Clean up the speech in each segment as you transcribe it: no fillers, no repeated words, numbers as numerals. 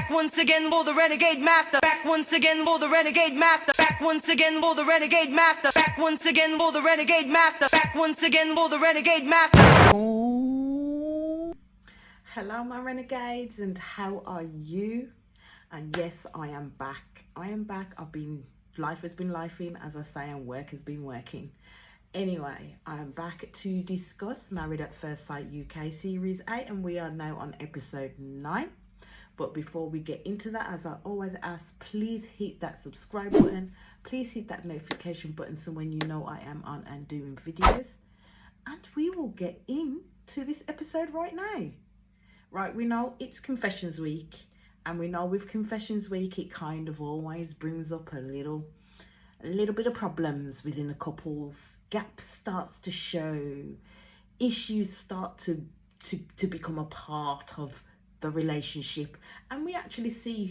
Back once again for the renegade master. Back once again for the renegade master. Back once again for the renegade master. Back once again for the renegade master. Back once again for the renegade master. Hello my renegades, and how are you? And yes, I am back. Life has been lifing, as I say, and work has been working. Anyway, I am back to discuss Married at First Sight UK Series 8, and we are now on episode 9. But before we get into that, as I always ask, please hit that subscribe button. Please hit that notification button so when you know I am on and doing videos. And we will get into this episode right now. Right, we know it's Confessions Week, and we know with Confessions Week it kind of always brings up a little bit of problems within the couples. Gaps starts to show, issues start to become a part of the relationship, and we actually see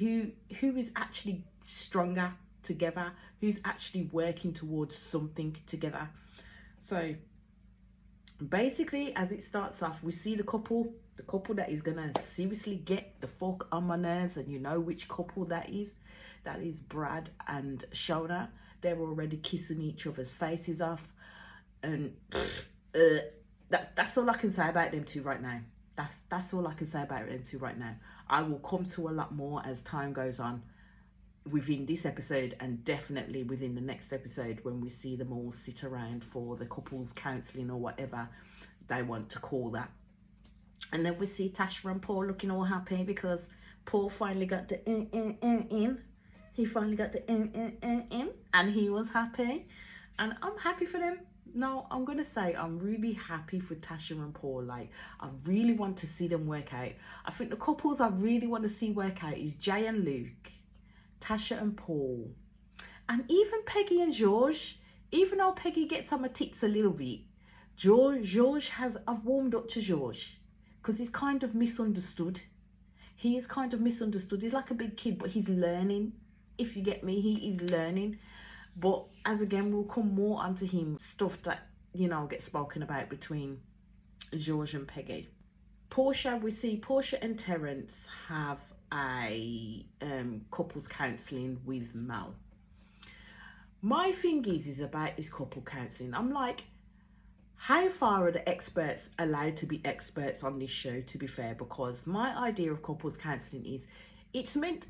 who is actually stronger together, who's actually working towards something together. So basically, as it starts off, we see the couple that is gonna seriously get the fuck on my nerves, and you know which couple that is. That is Brad and Shona. They're already kissing each other's faces off, and that's all I can say about them two right now. That's all I can say about them two right now. I will come to a lot more as time goes on within this episode, and definitely within the next episode when we see them all sit around for the couples counselling or whatever they want to call that. And then we see Tasha and Paul looking all happy because Paul finally got the in. He finally got the in, and he was happy, and I'm happy for them. No, I'm gonna say I'm really happy for Tasha and Paul. Like, I really want to see them work out. I think the couples I really want to see work out is Jay and Luke, Tasha and Paul, and even Peggy and George. Even though Peggy gets on my tits a little bit, I've warmed up to George because he's kind of misunderstood. He is kind of misunderstood. He's like a big kid, but he's learning. If you get me, he is learning. But as again, we'll come more onto him, stuff that, you know, gets spoken about between George and Peggy. We see Portia and Terence have a couples counselling with Mel. My thing is about this couple counselling. I'm like, how far are the experts allowed to be experts on this show, to be fair? Because my idea of couples counselling is it's meant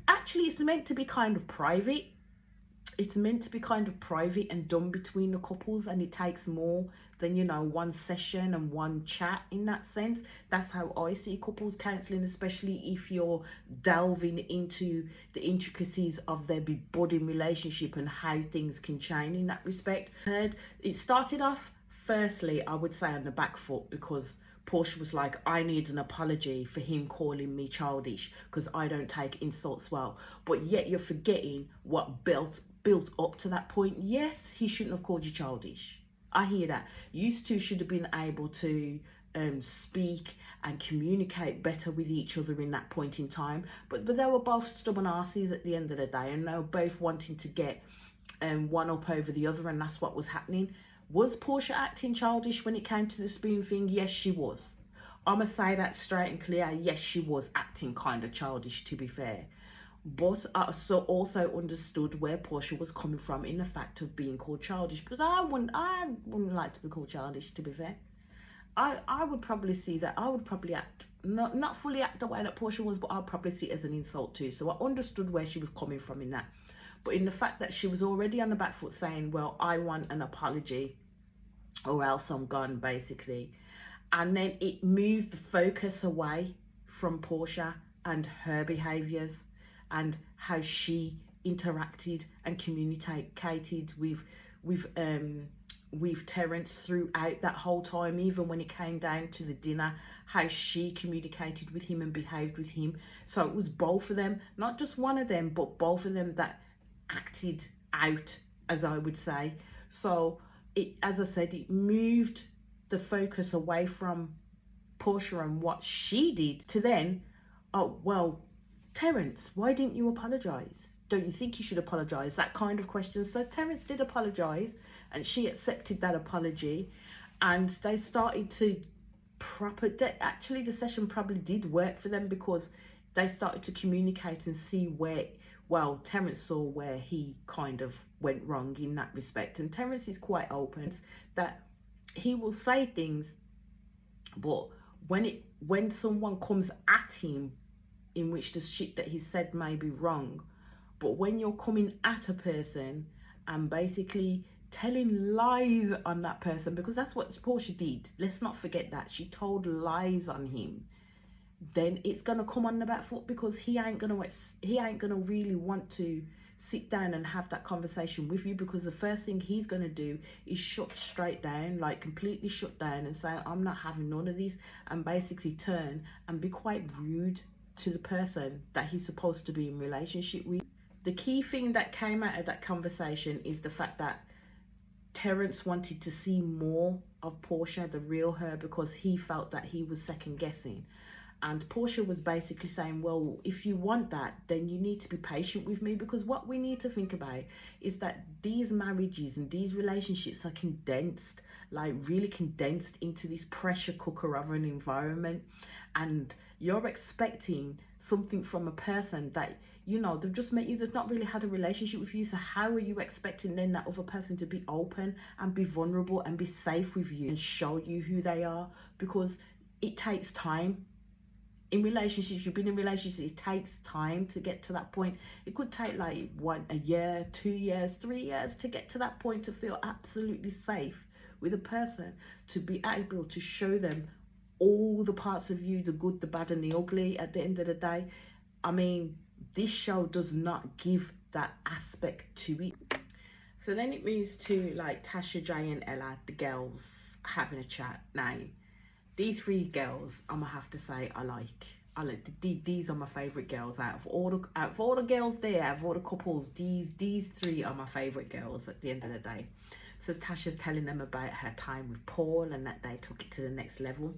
to be kind of private. It's meant to be kind of private and done between the couples, and it takes more than, you know, one session and one chat in that sense. That's how I see couples counselling, especially if you're delving into the intricacies of their budding relationship and how things can change in that respect. It started off, firstly, I would say on the back foot, because Portia was like, I need an apology for him calling me childish because I don't take insults well. But yet you're forgetting what built up to that point. Yes, he shouldn't have called you childish. I hear that. You two should have been able to speak and communicate better with each other in that point in time. But they were both stubborn arses at the end of the day, and they were both wanting to get one up over the other, and that's what was happening. Was Portia acting childish when it came to the spoon thing? Yes, she was. I'm going to say that straight and clear. Yes, she was acting kind of childish, to be fair. But I also understood where Portia was coming from in the fact of being called childish, because I wouldn't like to be called childish, to be fair. I would probably see that. I would probably not fully act the way that Portia was, but I'd probably see it as an insult too. So I understood where she was coming from in that. But in the fact that she was already on the back foot saying, well, I want an apology or else I'm gone, basically. And then it moved the focus away from Portia and her behaviours and how she interacted and communicated with Terence throughout that whole time, even when it came down to the dinner, how she communicated with him and behaved with him. So it was both of them, not just one of them, but both of them that acted out, as I would say. So it, as I said, it moved the focus away from Portia and what she did to then, oh, well, Terence, why didn't you apologise? Don't you think you should apologise? That kind of question. So Terence did apologise, and she accepted that apology, and they started to actually the session probably did work for them, because they started to communicate and see where, well, Terence saw where he kind of went wrong in that respect. And Terence is quite open that he will say things, but when someone comes at him in which the shit that he said may be wrong, but when you're coming at a person and basically telling lies on that person, because that's what Portia did, let's not forget that she told lies on him, then it's gonna come on the back foot, because he ain't gonna really want to sit down and have that conversation with you, because the first thing he's gonna do is shut straight down, like completely shut down and say, I'm not having none of this, and basically turn and be quite rude to the person that he's supposed to be in relationship with. The key thing that came out of that conversation is the fact that Terence wanted to see more of Portia, the real her, because he felt that he was second guessing. And Portia was basically saying, well, if you want that, then you need to be patient with me, because what we need to think about is that these marriages and these relationships are condensed, like really condensed into this pressure cooker of an environment. And you're expecting something from a person that, you know, they've just met you, they've not really had a relationship with you. So how are you expecting then that other person to be open and be vulnerable and be safe with you and show you who they are? Because it takes time. In relationships, you've been in relationships, it takes time to get to that point. It could take like a year, 2 years, 3 years to get to that point, to feel absolutely safe with a person, to be able to show them all the parts of you, the good, the bad and the ugly at the end of the day. I mean, this show does not give that aspect to it. So then it moves to like Tasha, Jay and Ella, the girls having a chat. Now, these three girls, I'm gonna have to say, I like these are my favorite girls out of all the girls there, out of all the couples. These three are my favorite girls at the end of the day. So Tasha's telling them about her time with Paul and that they took it to the next level.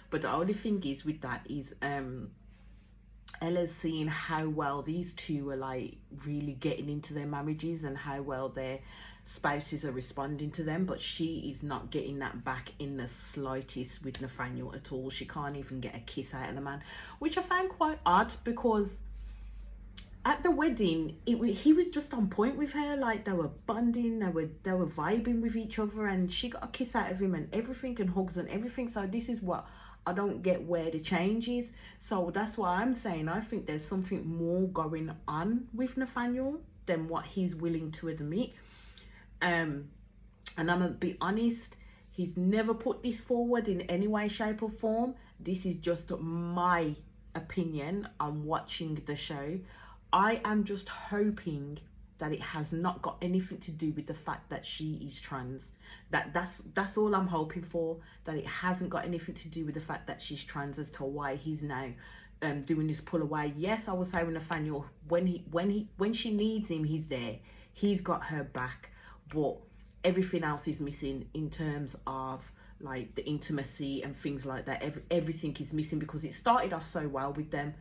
But the only thing is with that is Ella's seeing how well these two are like really getting into their marriages and how well their spouses are responding to them, but she is not getting that back in the slightest with Nathaniel at all. She can't even get a kiss out of the man, which I found quite odd, because at the wedding he was just on point with her, like they were bonding, they were vibing with each other, and she got a kiss out of him and everything, and hugs and everything. So this is what I don't get, where the change is. So that's why I'm saying I think there's something more going on with Nathaniel than what he's willing to admit. And I'm gonna be honest, he's never put this forward in any way, shape or form. This is just my opinion on watching the show. I am just hoping that it has not got anything to do with the fact that she is trans. That's all I'm hoping for, that it hasn't got anything to do with the fact that she's trans as to why he's now doing this pull away. Yes, I will say with Nathaniel, when she needs him, he's there. He's got her back, but everything else is missing in terms of like the intimacy and things like that. Everything is missing, because it started off so well with them,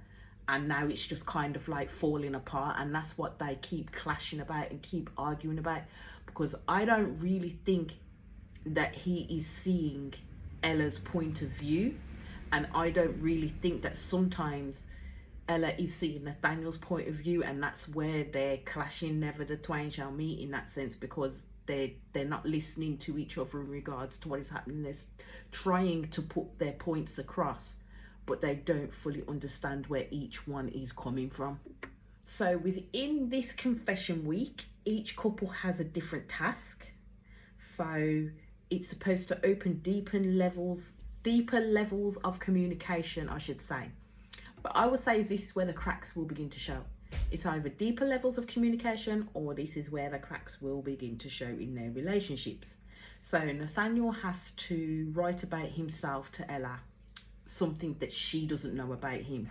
and now it's just kind of like falling apart. And that's what they keep clashing about and keep arguing about, because I don't really think that he is seeing Ella's point of view, and I don't really think that sometimes Ella is seeing Nathaniel's point of view, and that's where they're clashing. Never the twain shall meet in that sense, because they're not listening to each other in regards to what is happening. They're trying to put their points across, but they don't fully understand where each one is coming from. So within this confession week, each couple has a different task. So it's supposed to open deeper levels of communication, I should say. But I would say this is where the cracks will begin to show. It's either deeper levels of communication, or this is where the cracks will begin to show in their relationships. So Nathaniel has to write about himself to Ella, something that she doesn't know about him.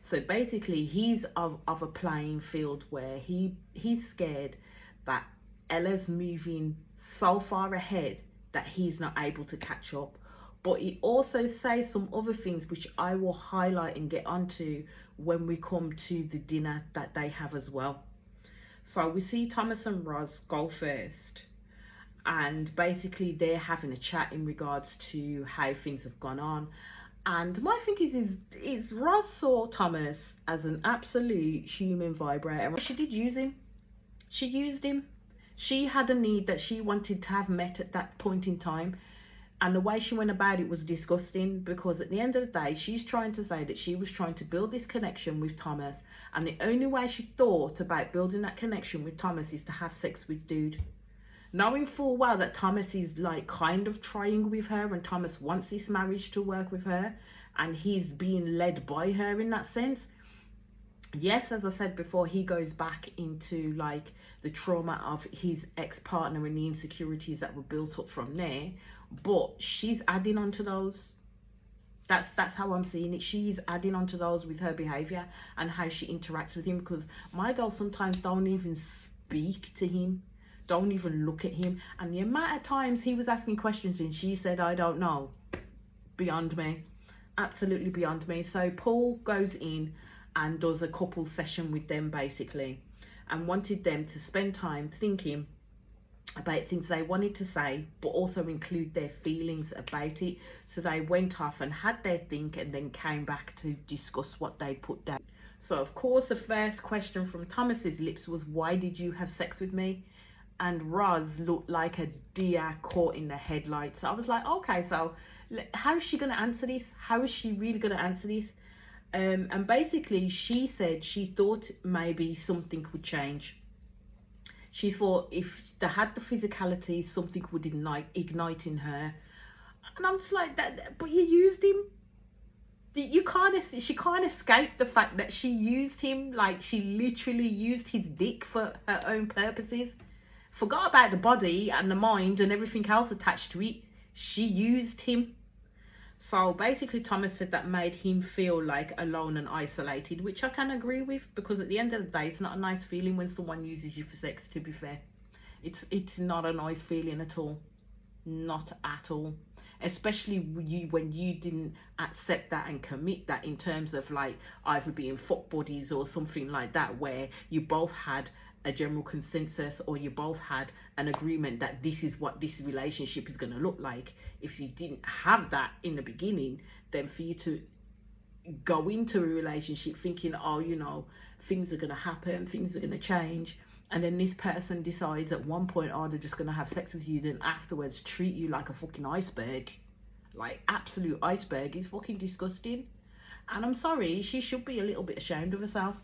So basically he's of a playing field where he's scared that Ella's moving so far ahead that he's not able to catch up. But he also says some other things which I will highlight and get onto when we come to the dinner that they have as well. So we see Thomas and Roz go first, and basically they're having a chat in regards to how things have gone on. And my thing is Roz saw Thomas as an absolute human vibrator. She did use him. She used him. She had a need that she wanted to have met at that point in time. And the way she went about it was disgusting, because at the end of the day, she's trying to say that she was trying to build this connection with Thomas. And the only way she thought about building that connection with Thomas is to have sex with dude. Knowing full well that Thomas is like kind of trying with her, and Thomas wants this marriage to work with her, and he's being led by her in that sense. Yes, as I said before, he goes back into like the trauma of his ex-partner and the insecurities that were built up from there, but she's adding on to those. That's how I'm seeing it. She's adding on to those with her behavior and how she interacts with him, because my girl sometimes don't even speak to him, don't even look at him. And the amount of times he was asking questions and she said, I don't know, beyond me. Absolutely beyond me. So Paul goes in and does a couple session with them basically, and wanted them to spend time thinking about things they wanted to say, but also include their feelings about it. So they went off and had their think, and then came back to discuss what they put down. So of course the first question from Thomas's lips was, why did you have sex with me? And Roz looked like a deer caught in the headlights. So I was like, okay, so how is she going to answer this? How is she really going to answer this? And basically she said she thought maybe something would change. She thought if they had the physicality, something would ignite in her. And I'm just like, that, but you used him. She can't escape the fact that she used him. Like, she literally used his dick for her own purposes. Forgot about the body and the mind and everything else attached to it. She used him. So basically Thomas said that made him feel like alone and isolated, which I can agree with, because at the end of the day, it's not a nice feeling when someone uses you for sex, to be fair. It's not a nice feeling at all. Not at all. Especially when you didn't accept that and commit that, in terms of like either being fuck buddies or something like that, where you both had a general consensus, or you both had an agreement that this is what this relationship is going to look like. If you didn't have that in the beginning, then for you to go into a relationship thinking, oh, you know, things are going to happen, things are going to change, and then this person decides at one point, oh, they're just going to have sex with you, then afterwards treat you like a fucking iceberg, like absolute iceberg, is fucking disgusting. And I'm sorry, she should be a little bit ashamed of herself.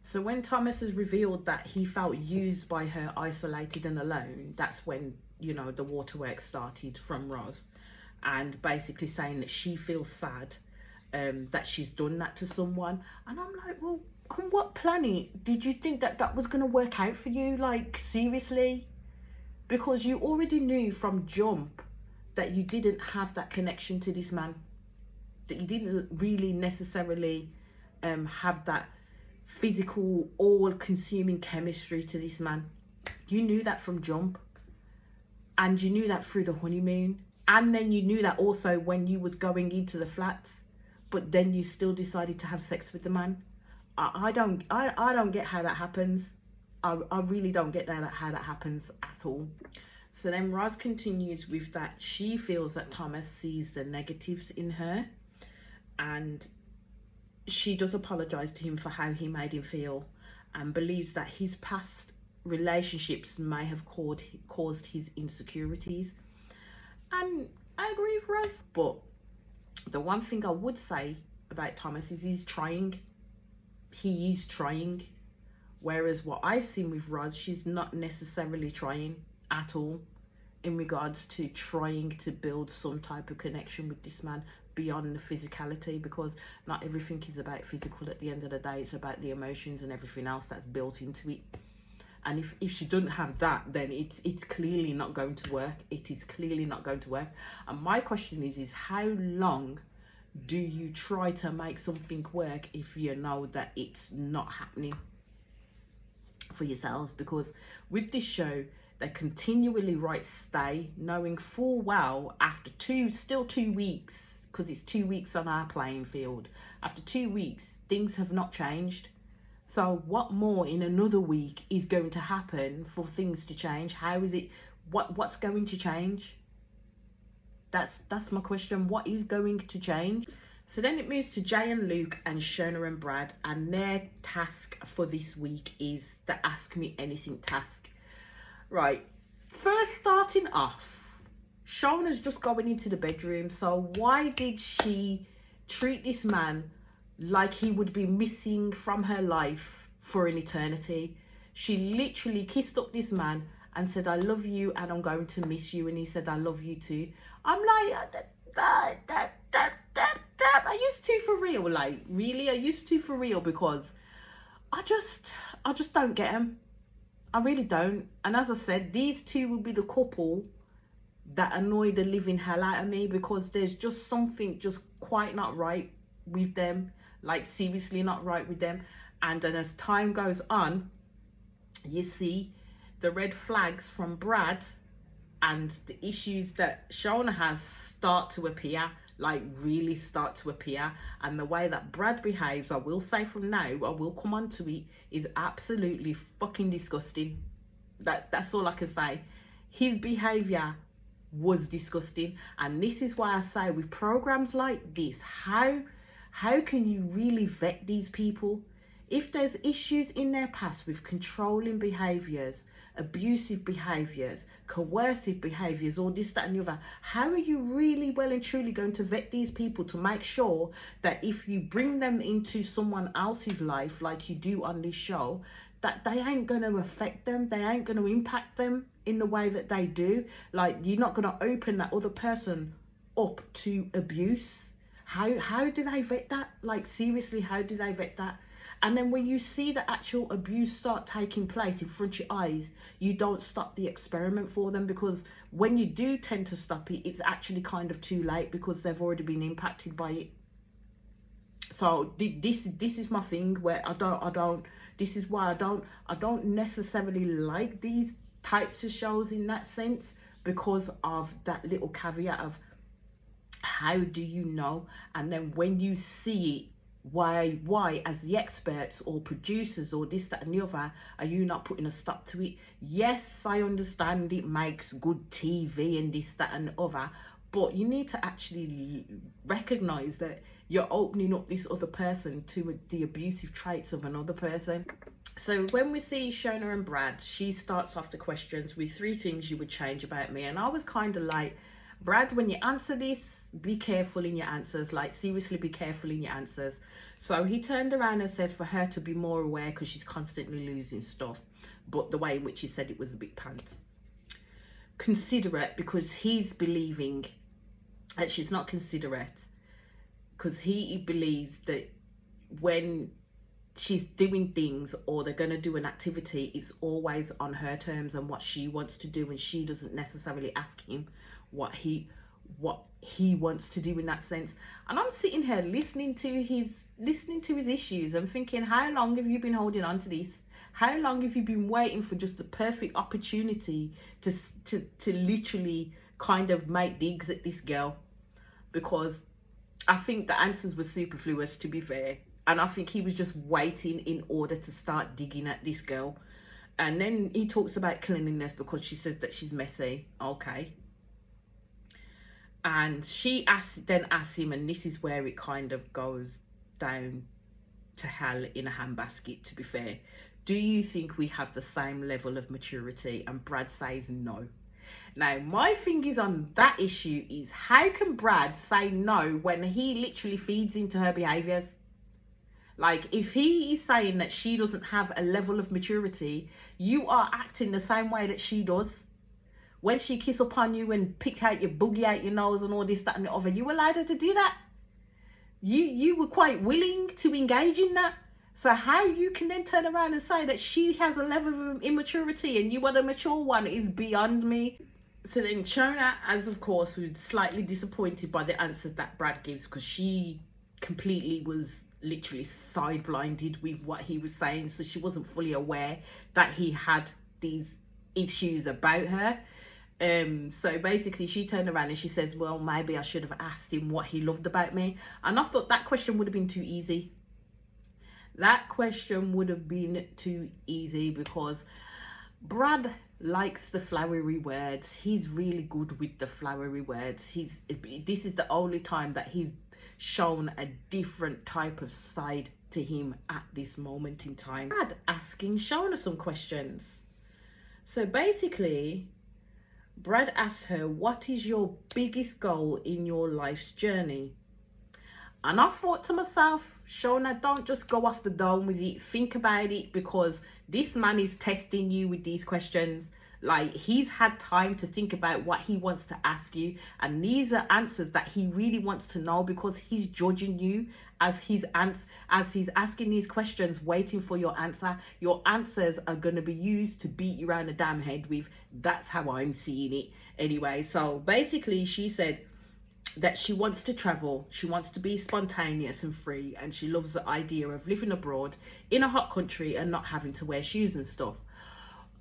So when Thomas has revealed that he felt used by her, isolated and alone, that's when, you know, the waterworks started from Roz, and basically saying that she feels sad that she's done that to someone. And I'm like, well, on what planet did you think that that was going to work out for you? Like, seriously? Because you already knew from jump that you didn't have that connection to this man, that you didn't really necessarily have that physical, all-consuming chemistry to this man. You knew that from jump, and you knew that through the honeymoon, and then you knew that also when you was going into the flats, but then you still decided to have sex with the man. I don't get how that happens. I really don't get how that happens at all. So then Roz continues with that she feels that Thomas sees the negatives in her, and she does apologize to him for how he made him feel, and believes that his past relationships may have caused his insecurities. And I agree with Roz, but the one thing I would say about Thomas is he's trying. He is trying. Whereas what I've seen with Roz, she's not necessarily trying at all in regards to trying to build some type of connection with this man beyond the physicality, because not everything is about physical at the end of the day. It's about the emotions and everything else that's built into it. And if she doesn't have that, then it's clearly not going to work. It is clearly not going to work. And my question is how long do you try to make something work if you know that it's not happening for yourselves? Because with this show, they continually write stay, knowing full well after 2 weeks, because it's 2 weeks on our playing field, after 2 weeks things have not changed. So what more in another week is going to happen for things to change? How is it, what's going to change? That's my question. What is going to change? So then it moves to Jay and Luke and Shona and Brad, and their task for this week is the Ask Me Anything task. Right, first starting off, Shona's just going into the bedroom. So why did she treat this man like he would be missing from her life for an eternity? She literally kissed up this man and said, I love you and I'm going to miss you. And he said, I love you too. I'm like, I used to for real. Like, really, I used to for real, because I just don't get him. I really don't. And as I said, these two will be the couple that annoy the living hell out of me, because there's just something just quite not right with them. Like, seriously not right with them. And then as time goes on, you see the red flags from Brad and the issues that Shona has start to appear, like really start to appear. And the way that Brad behaves, I will say from now, I will come on to it, is absolutely fucking disgusting. That's all I can say. His behaviour was disgusting. And this is why I say, with programs like this, how can you really vet these people? If there's issues in their past with controlling behaviours, abusive behaviours, coercive behaviours, or this, that and the other, how are you really well and truly going to vet these people to make sure that if you bring them into someone else's life, like you do on this show, that they ain't going to affect them, they ain't going to impact them in the way that they do? Like, you're not going to open that other person up to abuse. How do they vet that? Like, seriously, how do they vet that? And then when you see the actual abuse start taking place in front of your eyes, you don't stop the experiment for them, because when you do tend to stop it, it's actually kind of too late, because they've already been impacted by it. So this is my thing, where I don't this is why I don't necessarily like these types of shows in that sense, because of that little caveat of how do you know? And then when you see it, why as the experts or producers or this, that and the other, are you not putting a stop to it? Yes, I understand it makes good TV and this, that and the other, but you need to actually recognize that you're opening up this other person to the abusive traits of another person. So when we see Shona and Brad, she starts off the questions with 3 things you would change about me. And I was kind of like, Brad, when you answer this, be careful in your answers. Like, seriously, be careful in your answers. So he turned around and says for her to be more aware, because she's constantly losing stuff. But the way in which he said it was a bit pants. Considerate, because he's believing that she's not considerate, because he believes that when she's doing things or they're going to do an activity, it's always on her terms and what she wants to do, and she doesn't necessarily ask him what he wants to do in that sense. And I'm sitting here listening to his issues and thinking, how long have you been holding on to this? How long have you been waiting for just the perfect opportunity to literally kind of make digs at this girl? Because I think the answers were superfluous, to be fair. And I think he was just waiting in order to start digging at this girl. And then he talks about cleanliness because she says that she's messy. Okay. And she then asks him, and this is where it kind of goes down to hell in a handbasket, to be fair. Do you think we have the same level of maturity? And Brad says no. Now, my thing is on that issue is, how can Brad say no when he literally feeds into her behaviours? Like, if he is saying that she doesn't have a level of maturity, you are acting the same way that she does. When she kiss upon you and pick out your boogie out your nose and all this, that and the other, you allowed her to do that. You were quite willing to engage in that. So how you can then turn around and say that she has a level of immaturity and you are the mature one is beyond me. So then Shona, as of course, was slightly disappointed by the answers that Brad gives, because she completely was literally side blinded with what he was saying. So she wasn't fully aware that he had these issues about her. So basically she turned around and she says, well, maybe I should have asked him what he loved about me. And I thought that question would have been too easy. That question would have been too easy, because Brad likes the flowery words. He's really good with the flowery words. This is the only time that he's shown a different type of side to him at this moment in time. Brad asking Shona some questions. So basically, Brad asks her, what is your biggest goal in your life's journey? And I thought to myself, Shona, don't just go off the dome with it. Think about it, because this man is testing you with these questions. Like, he's had time to think about what he wants to ask you. And these are answers that he really wants to know, because he's judging you as he's asking these questions, waiting for your answer. Your answers are going to be used to beat you around the damn head with. That's how I'm seeing it. Anyway, so basically she said that she wants to travel, she wants to be spontaneous and free, and she loves the idea of living abroad in a hot country and not having to wear shoes and stuff.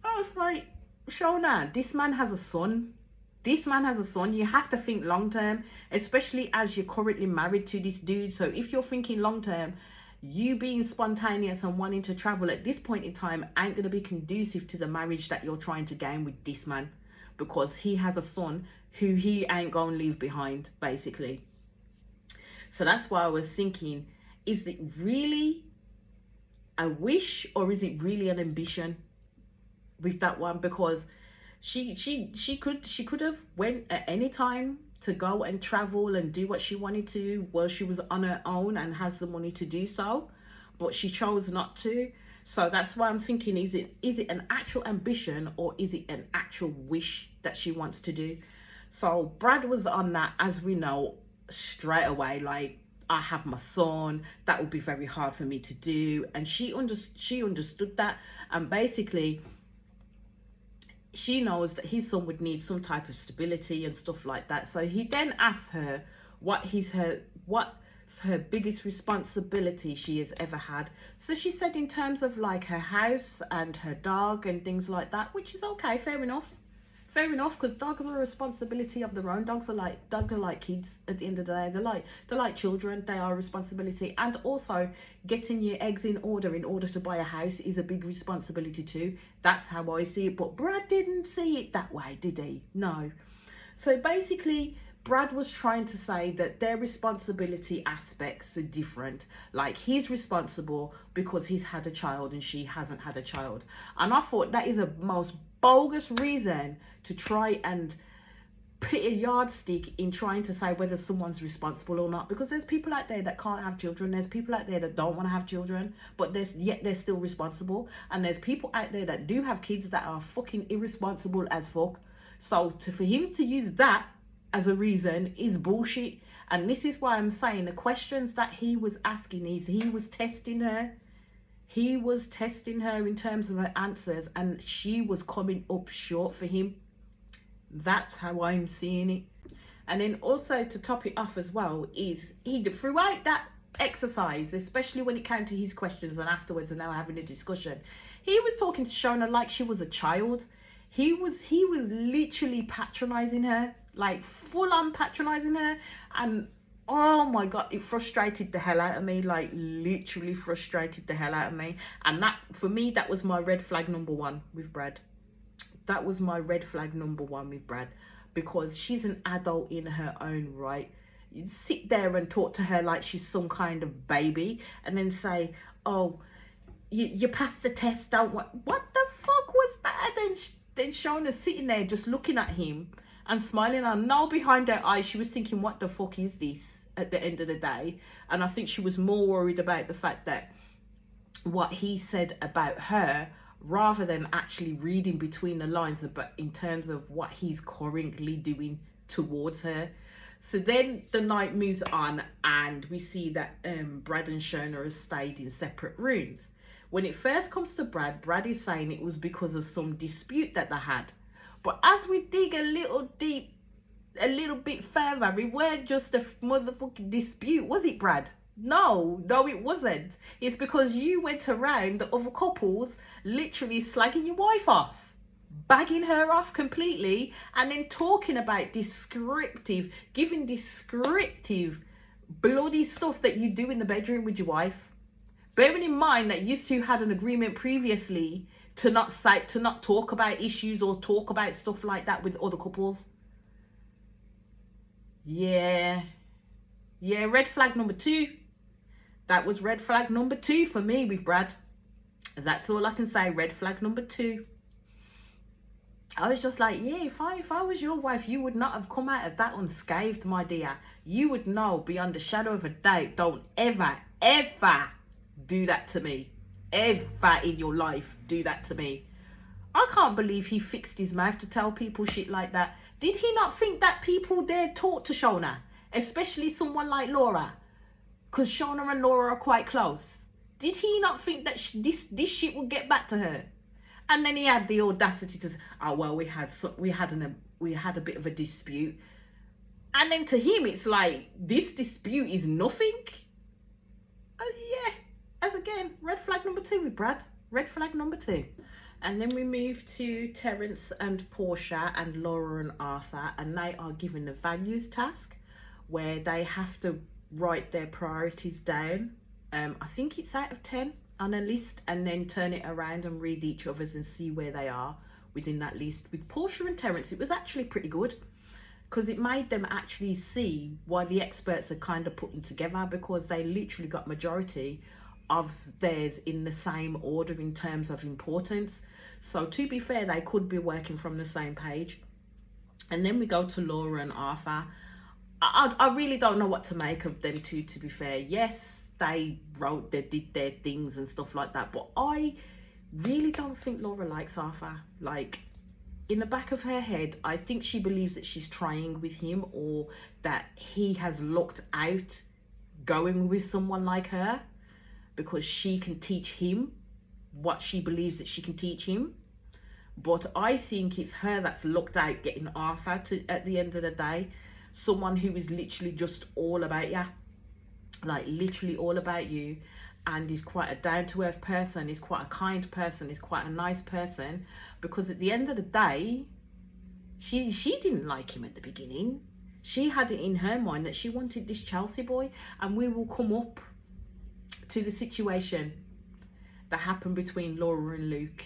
I was like, Shona, this man has a son. This man has a son. You have to think long term, especially as you're currently married to this dude. So if you're thinking long term, you being spontaneous and wanting to travel at this point in time ain't going to be conducive to the marriage that you're trying to gain with this man, because he has a son who he ain't gonna leave behind, basically. So that's why I was thinking, is it really a wish, or is it really an ambition with that one? Because she could have went at any time to go and travel and do what she wanted to while she was on her own and has the money to do so, but she chose not to. So that's why I'm thinking, is it an actual ambition, or is it an actual wish that she wants to do? So Brad was on that, as we know, straight away, like, I have my son, that would be very hard for me to do. And she understood that, and basically she knows that his son would need some type of stability and stuff like that. So he then asks her what's her biggest responsibility she has ever had. So she said in terms of like her house and her dog and things like that, which is okay, fair enough, because dogs are a responsibility of their own. Dogs are like kids at the end of the day. They're like children. They are a responsibility. And also, getting your eggs in order to buy a house is a big responsibility too. That's how I see it. But Brad didn't see it that way, did he? No. So basically, Brad was trying to say that their responsibility aspects are different. Like, he's responsible because he's had a child and she hasn't had a child. And I thought that is a most bogus reason to try and put a yardstick in trying to say whether someone's responsible or not, because there's people out there that can't have children, there's people out there that don't want to have children, but yet they're still responsible, and there's people out there that do have kids that are fucking irresponsible as fuck. So for him to use that as a reason is bullshit. And this is why I'm saying the questions that he was asking is, he was testing her. He was testing her in terms of her answers, and she was coming up short for him. That's how I'm seeing it. And then also, to top it off as well, is he, throughout that exercise, especially when it came to his questions and afterwards and now having a discussion, he was talking to Shona like she was a child. He was literally patronizing her, like full on patronizing her. And oh my God, it frustrated the hell out of me, like literally frustrated the hell out of me. And that, for me, that was my red flag number one with Brad. That was my red flag number one with Brad, because she's an adult in her own right. You sit there and talk to her like she's some kind of baby, and then say, oh, you passed the test, don't what the fuck was that? Then Shona's sitting there just looking at him and smiling. I know behind her eyes she was thinking, what the fuck is this at the end of the day? And I think she was more worried about the fact that what he said about her, rather than actually reading between the lines, but in terms of what he's currently doing towards her. So then the night moves on, and we see that Brad and Shona have stayed in separate rooms. When it first comes to Brad is saying it was because of some dispute that they had. But as we dig a little bit further, it weren't just a motherfucking dispute, was it, Brad? No, it wasn't. It's because you went around the other couples literally slagging your wife off, bagging her off completely, and then talking about giving descriptive bloody stuff that you do in the bedroom with your wife. Bearing in mind that you two had an agreement previously to not talk about issues or talk about stuff like that with other couples. Yeah, red flag number 2. That was red flag number 2 for me with Brad. That's all I can say. Red flag number 2. I was just like, yeah, if I was your wife, you would not have come out of that unscathed, my dear. You would know beyond a shadow of a doubt. Don't ever do that to me. Ever in your life do that to me. I can't believe he fixed his mouth to tell people shit like that. Did he not think that people dared talk to Shona? Especially someone like Laura? Because Shona and Laura are quite close. Did he not think that this shit would get back to her? And then he had the audacity to say, oh, well, we had a bit of a dispute. And then to him, it's like, this dispute is nothing. Yeah, as again, red flag number 2 with Brad. Red flag number 2. And then we move to Terence and Portia and Laura and Arthur. And they are given a values task where they have to write their priorities down. I think it's out of 10 on a list, and then turn it around and read each other's and see where they are within that list. With Portia and Terence, it was actually pretty good because it made them actually see why the experts are kind of putting together, because they literally got majority of theirs in the same order in terms of importance. So to be fair, they could be working from the same page. And then we go to Laura and Arthur. I really don't know what to make of them two, to be fair. Yes, they did their things and stuff like that, but I really don't think Laura likes Arthur. Like, in the back of her head, I think she believes that she's trying with him, or that he has looked out going with someone like her because she can teach him what she believes that she can teach him. But I think it's her that's looked out getting Arthur to, at the end of the day, someone who is literally just all about you. Like, literally all about you, and is quite a down-to-earth person, is quite a kind person, is quite a nice person, because at the end of the day, she didn't like him at the beginning. She had it in her mind that she wanted this Chelsea boy. And we will come up to the situation that happened between Laura and Luke,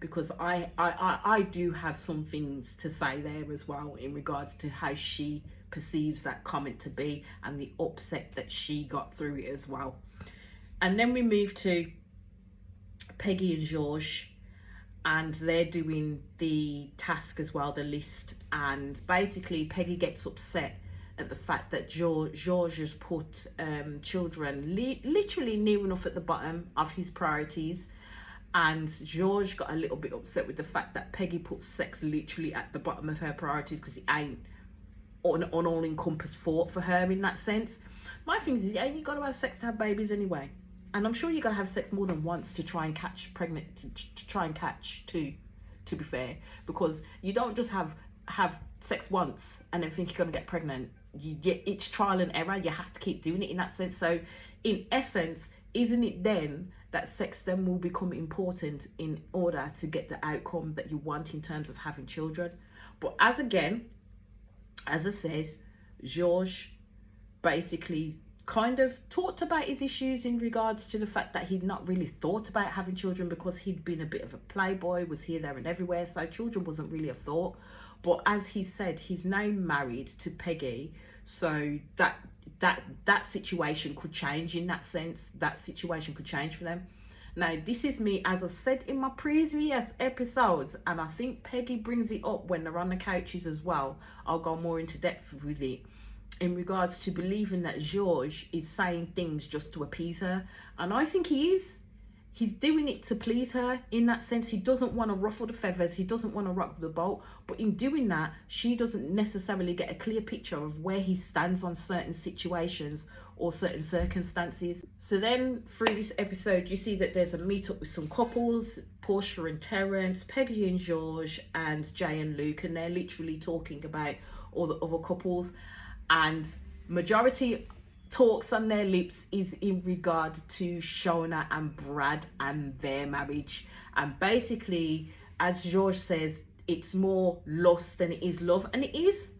because I do have some things to say there as well in regards to how she perceives that comment to be and the upset that she got through it as well. And then we move to Peggy and George, and they're doing the task as well, the list. And basically Peggy gets upset at the fact that George has put children literally near enough at the bottom of his priorities. And George got a little bit upset with the fact that Peggy put sex literally at the bottom of her priorities, because it ain't an all-encompassed thought for her in that sense. My thing is, yeah, you got to have sex to have babies anyway. And I'm sure you're going to have sex more than once to try and catch pregnant, to try and catch two, to be fair. Because you don't just have sex once and then think you're going to get pregnant. It's trial and error. You have to keep doing it in that sense. So in essence, isn't it then that sex then will become important in order to get the outcome that you want in terms of having children? But as I said, George basically kind of talked about his issues in regards to the fact that he'd not really thought about having children, because he'd been a bit of a playboy, was here, there and everywhere, so children wasn't really a thought. But as he said, he's now married to Peggy, so that situation could change in that sense. That situation could change for them. Now, this is me, as I've said in my previous episodes, and I think Peggy brings it up when they're on the couches as well. I'll go more into depth with it in regards to believing that George is saying things just to appease her. And I think he is. He's doing it to please her in that sense. He doesn't want to ruffle the feathers. He doesn't want to rock the boat. But in doing that, she doesn't necessarily get a clear picture of where he stands on certain situations or certain circumstances. So then through this episode, you see that there's a meetup with some couples, Portia and Terence, Peggy and George, and Jay and Luke. And they're literally talking about all the other couples. And majority talks on their lips is in regard to Shona and Brad and their marriage. And basically, as George says, it's more lust than it is love. And it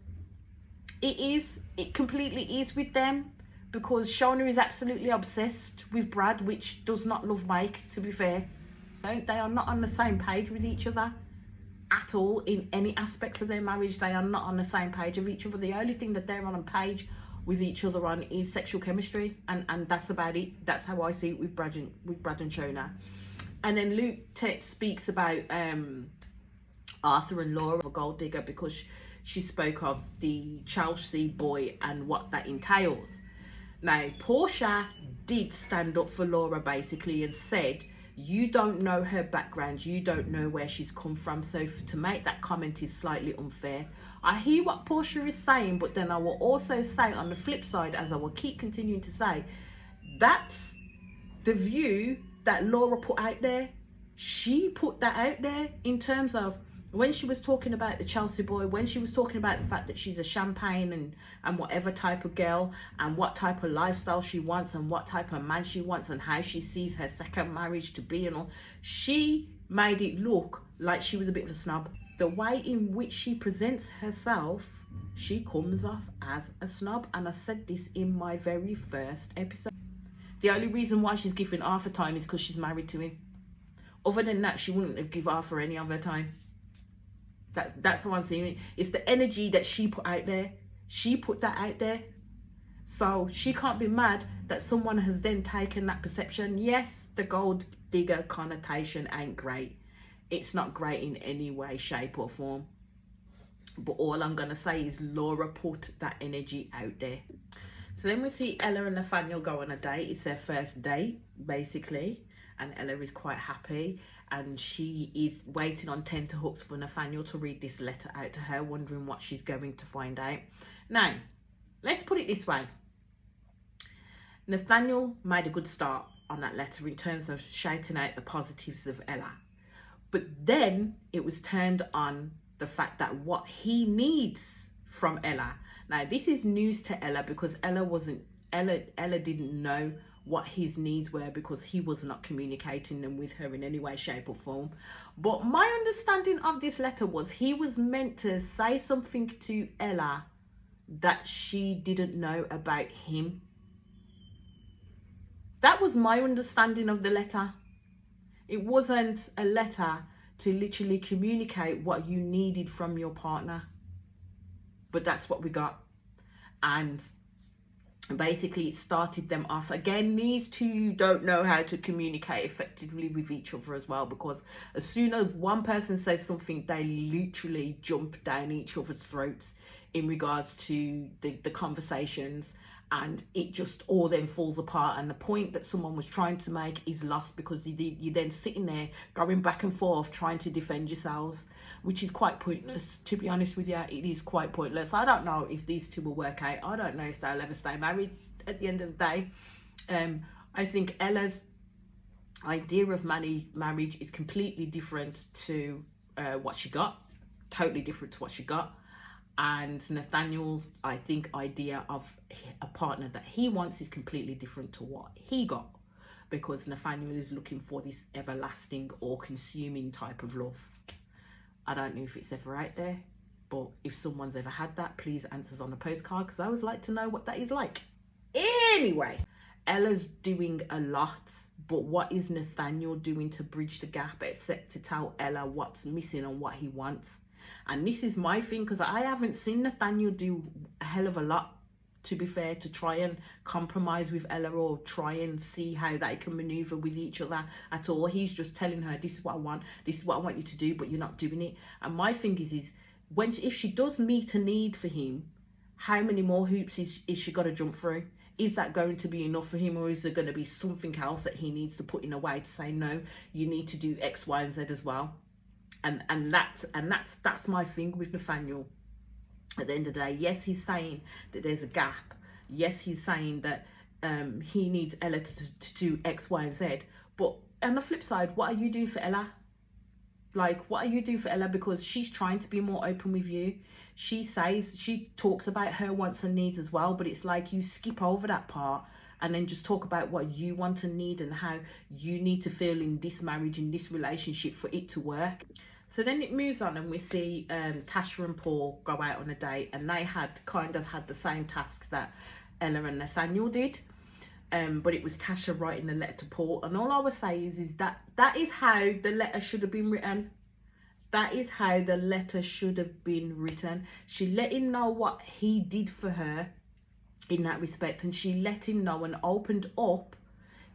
completely is with them. because Shona is absolutely obsessed with Brad, which does not love Mike, to be fair. They are not on the same page with each other at all in any aspects of their marriage. They are not on the same page of each other. The only thing that they're on a page with each other on is sexual chemistry, and that's about it. That's how I see it with Brad and Shona. And then Luke speaks about Arthur and Laura, a gold digger, because she spoke of the Chelsea boy and what that entails. Now, Portia did stand up for Laura basically and said, you don't know her background, you don't know where she's come from, so to make that comment is slightly unfair. I hear what Portia is saying, but then I will also say on the flip side, as I will keep continuing to say, that's the view that Laura put out there. She put that out there in terms of when she was talking about the Chelsea boy, when she was talking about the fact that she's a champagne and whatever type of girl, and what type of lifestyle she wants, and what type of man she wants, and how she sees her second marriage to be and all, she made it look like she was a bit of a snob. The way in which she presents herself, she comes off as a snob, and I said this in my very first episode. The only reason why she's giving Arthur time is because she's married to him. Other than that, she wouldn't have given Arthur any of her time. That's how I'm seeing it. It's the energy that she put out there. She put that out there. So she can't be mad that someone has then taken that perception. Yes, the gold digger connotation ain't great. It's not great in any way, shape or form. But all I'm going to say is Laura put that energy out there. So then we see Ella and Nathaniel go on a date. It's their first date, basically. And Ella is quite happy. And she is waiting on tenterhooks for Nathaniel to read this letter out to her, wondering what she's going to find out. Now, let's put it this way. Nathaniel made a good start on that letter in terms of shouting out the positives of Ella. But then it was turned on the fact that what he needs from Ella. Now, this is news to Ella because Ella didn't know what his needs were because he was not communicating them with her in any way, shape or form. But my understanding of this letter was he was meant to say something to Ella that she didn't know about him. That was my understanding of the letter. It wasn't a letter to literally communicate what you needed from your partner. But that's what we got. And basically it started them off. Again, these two don't know how to communicate effectively with each other as well, because as soon as one person says something, they literally jump down each other's throats in regards to the conversations, and it just all then falls apart, and the point that someone was trying to make is lost because you're then sitting there going back and forth trying to defend yourselves, which is quite pointless, to be honest with you. It is quite pointless. I don't know if these two will work out. I don't know if they'll ever stay married at the end of the day. I think Ella's idea of marriage is completely different to what she got, totally different to what she got. And Nathaniel's, I think, idea of a partner that he wants is completely different to what he got, because Nathaniel is looking for this everlasting or consuming type of love. I don't know if it's ever out there, but if someone's ever had that, please answer us on the postcard, because I always like to know what that is like. Anyway, Ella's doing a lot, but what is Nathaniel doing to bridge the gap except to tell Ella what's missing and what he wants? And this is my thing, because I haven't seen Nathaniel do a hell of a lot, to be fair, to try and compromise with Ella or try and see how they can maneuver with each other at all. He's just telling her, this is what I want, this is what I want you to do, but you're not doing it. And my thing is if she does meet a need for him, how many more hoops is she got to jump through? Is that going to be enough for him, or is there going to be something else that he needs to put in a way to say, no, you need to do X, Y, and Z as well? And that's my thing with Nathaniel. At the end of the day, yes, he's saying that there's a gap. Yes, he's saying that he needs Ella to do X, Y, and Z. But on the flip side, what are you doing for Ella? Like, what are you doing for Ella? Because she's trying to be more open with you. She talks about her wants and needs as well, but it's like you skip over that part and then just talk about what you want and need and how you need to feel in this marriage, in this relationship for it to work. So then it moves on and we see Tasha and Paul go out on a date, and they had kind of had the same task that Ella and Nathaniel did. But it was Tasha writing the letter to Paul. And all I would say is that is how the letter should have been written. That is how the letter should have been written. She let him know what he did for her in that respect, and she let him know and opened up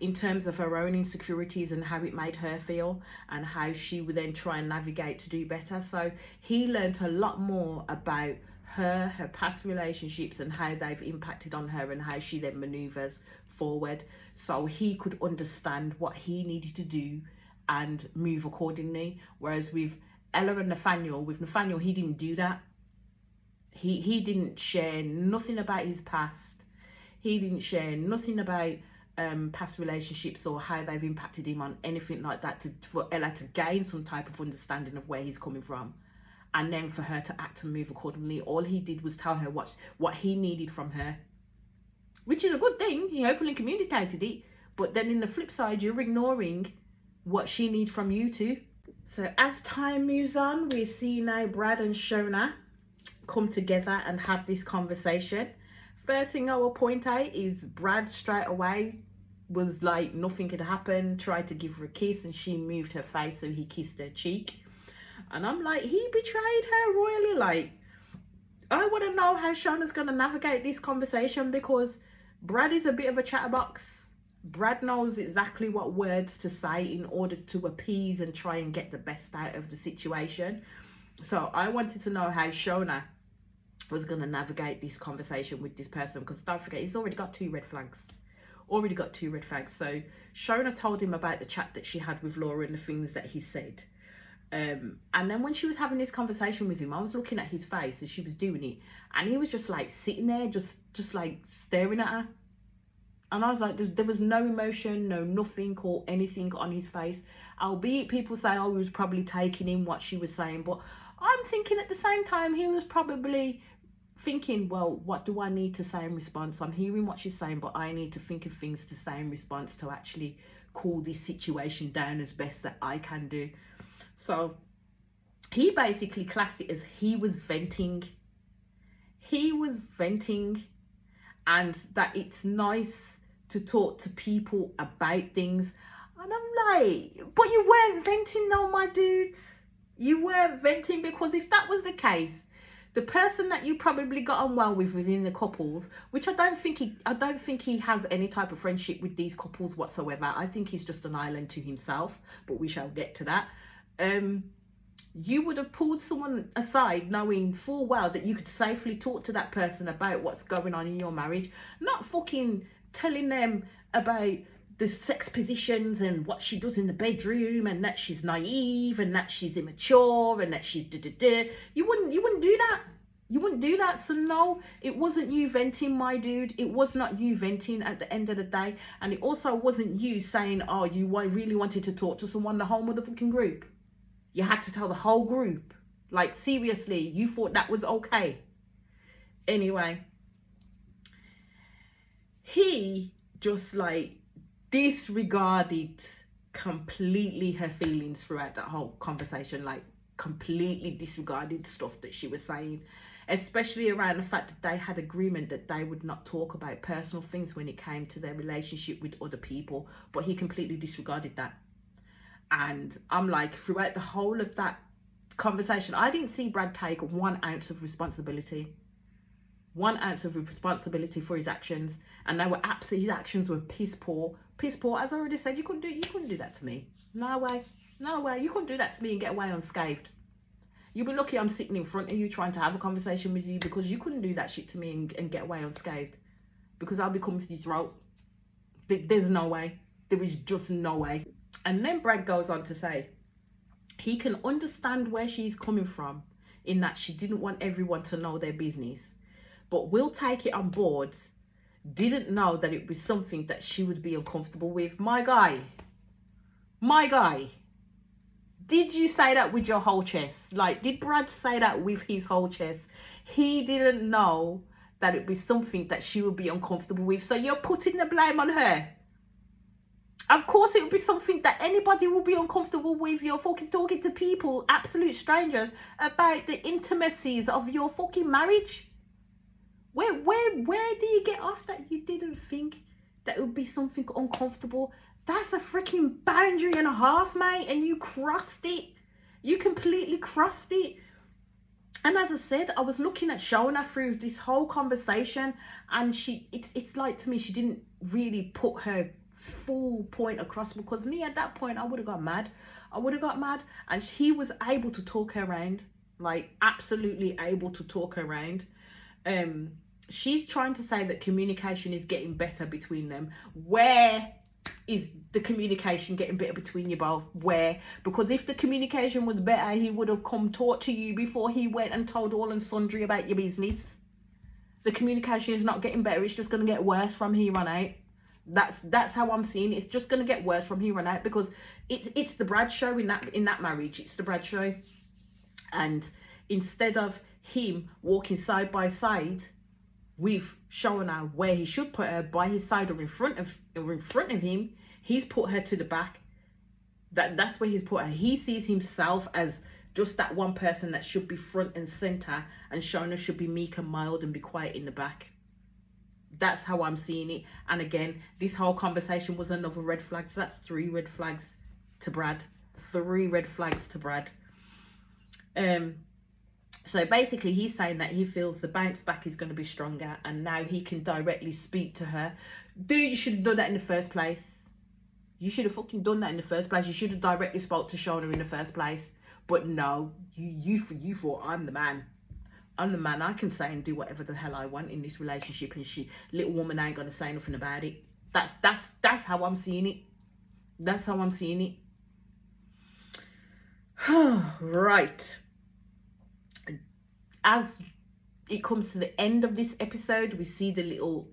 in terms of her own insecurities and how it made her feel and how she would then try and navigate to do better. So he learned a lot more about her past relationships and how they've impacted on her and how she then maneuvers forward, so he could understand what he needed to do and move accordingly. Whereas with Ella and Nathaniel, he didn't do that. He didn't share nothing about his past. He didn't share nothing about past relationships or how they've impacted him on anything like that, for Ella to gain some type of understanding of where he's coming from, and then for her to act and move accordingly. All he did was tell her what he needed from her, which is a good thing. He openly communicated it, but then in the flip side, you're ignoring what she needs from you too. So as time moves on, we see now Brad and Shona come together and have this conversation. First thing I will point out is Brad straight away was like nothing had happened, tried to give her a kiss, and she moved her face, so he kissed her cheek. And I'm like, he betrayed her royally. Like, I want to know how Shona's going to navigate this conversation, because Brad is a bit of a chatterbox. Brad knows exactly what words to say in order to appease and try and get the best out of the situation. So I wanted to know how Shona was going to navigate this conversation with this person, because don't forget, he's already got two red flags. So Shona told him about the chat that she had with Laura and the things that he said. And then when she was having this conversation with him, I was looking at his face as she was doing it, and he was just like sitting there, just like staring at her. And I was like, there was no emotion, no nothing or anything on his face. Albeit people say, oh, he was probably taking in what she was saying. But I'm thinking at the same time, he was probably thinking, well, what do I need to say in response? I'm hearing what she's saying, but I need to think of things to say in response to actually cool this situation down as best that I can do. So he basically classed it as he was venting. And that it's nice to talk to people about things. And I'm like, but you weren't venting, no, my dudes. You weren't venting, because if that was the case, the person that you probably got on well with within the couples, which I don't think he has any type of friendship with these couples whatsoever. I think he's just an island to himself, but we shall get to that. You would have pulled someone aside knowing full well that you could safely talk to that person about what's going on in your marriage, not fucking telling them about the sex positions and what she does in the bedroom, and that she's naive and that she's immature and that she's You wouldn't do that. You wouldn't do that. So no, it wasn't you venting, my dude. It was not you venting at the end of the day. And it also wasn't you saying, oh, you really wanted to talk to someone, the whole motherfucking group. You had to tell the whole group. Like, seriously, you thought that was okay. Anyway, he just like disregarded completely her feelings throughout that whole conversation. Like, completely disregarded stuff that she was saying, especially around the fact that they had agreement that they would not talk about personal things when it came to their relationship with other people. But he completely disregarded that. And I'm like, throughout the whole of that conversation, I didn't see Brad take 1 ounce of responsibility. 1 ounce of responsibility for his actions. And they were absolutely, his actions were piss poor. Piss poor. As I already said, you couldn't do that to me. No way. You couldn't do that to me and get away unscathed. You'll be lucky I'm sitting in front of you trying to have a conversation with you, because you couldn't do that shit to me and get away unscathed. Because I'll be coming to your throat. There's no way. There is just no way. And then Brad goes on to say, he can understand where she's coming from, in that she didn't want everyone to know their business, but will take it on board. Didn't know that it was something that she would be uncomfortable with. My guy, did you say that with your whole chest? Like, did Brad say that with his whole chest? He didn't know that it was something that she would be uncomfortable with. So you're putting the blame on her. Of course it would be something that anybody will be uncomfortable with. You're fucking talking to people, absolute strangers, about the intimacies of your fucking marriage. Where do you get off that you didn't think that it would be something uncomfortable? That's a freaking boundary and a half, mate, and you crossed it. You completely crossed it. And as I said, I was looking at Shona through this whole conversation, and it's like, to me, she didn't really put her full point across, because me at that point, I would have got mad. And he was able to talk her around, like absolutely able to talk her around. She's trying to say that communication is getting better between them. Where is the communication getting better between you both? Where? Because if the communication was better, he would have come talk to you before he went and told all and sundry about your business. The communication is not getting better. It's just going to get worse from here on out. That's how I'm seeing it. It's just going to get worse from here on out, because it's the Brad show in that marriage. It's the Brad show. And instead of him walking side by side with Shona, where he should put her by his side or in front of him, he's put her to the back. That's where he's put her. He sees himself as just that one person that should be front and center, and Shona should be meek and mild and be quiet in the back. That's how I'm seeing it. And again, this whole conversation was another red flag. So that's 3 red flags to Brad. 3 red flags to Brad. So basically, he's saying that he feels the bounce back is going to be stronger, and now he can directly speak to her. Dude, you should have done that in the first place. You should have fucking done that in the first place. You should have directly spoke to Shona in the first place. But no, you thought, I'm the man. I'm the man. I can say and do whatever the hell I want in this relationship, and little woman ain't gonna say nothing about it. That's how I'm seeing it. That's how I'm seeing it. Right. As it comes to the end of this episode, we see the little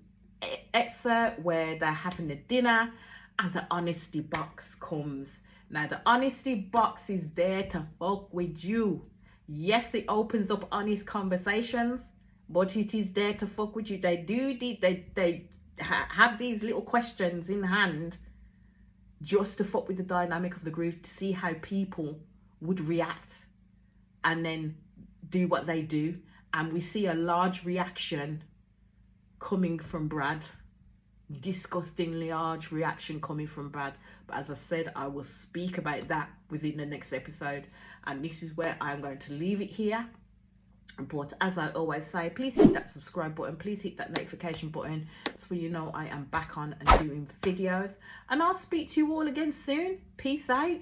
excerpt where they're having a dinner, and the honesty box comes. Now, the honesty box is there to fuck with you. Yes, it opens up honest conversations, but it is there to fuck with you. They have these little questions in hand just to fuck with the dynamic of the group, to see how people would react and then do what they do. And we see a large reaction coming from Brad. Disgustingly large reaction coming from Brad. But as I said, I will speak about that within the next episode, and this is where I'm going to leave it here. But as I always say, please hit that subscribe button, please hit that notification button, so you know I am back on and doing videos, and I'll speak to you all again soon. Peace out.